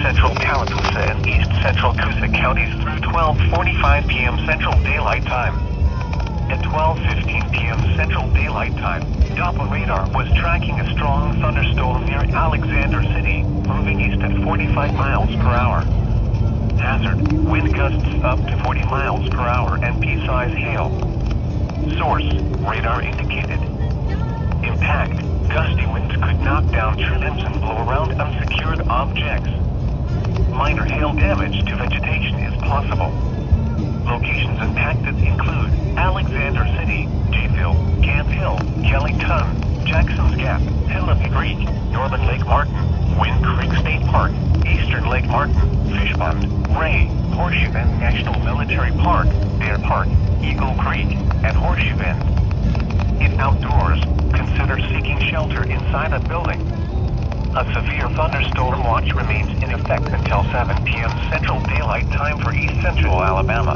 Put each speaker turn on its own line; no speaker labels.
central Tallapoosa and east central Coosa counties through 12:45 p.m. Central Daylight Time. At 12:15 p.m. Central Daylight Time, Doppler radar was tracking a strong thunderstorm near Alexander City, moving east at 45 miles per hour. Hazard, wind gusts up to 40 miles per hour and pea-size hail. Source, radar indicated. Impact, gusty winds could knock down tree limbs and blow around unsecured objects. Minor hail damage to vegetation is possible. Locations impacted include Alexander City, Jayville, Camp Hill, Kellyton, Jackson's Gap, Hillary Creek, Northern Lake Martin, Wind Creek State Park, Eastern Lake Martin, Fish Pond, Ray, Horseshoe Bend National Military Park, Bear Park, Eagle Creek, and Horseshoe Bend. If outdoors, consider seeking shelter inside a building. A severe thunderstorm watch remains in effect until 7 p.m. Central Daylight Time for East Central Alabama.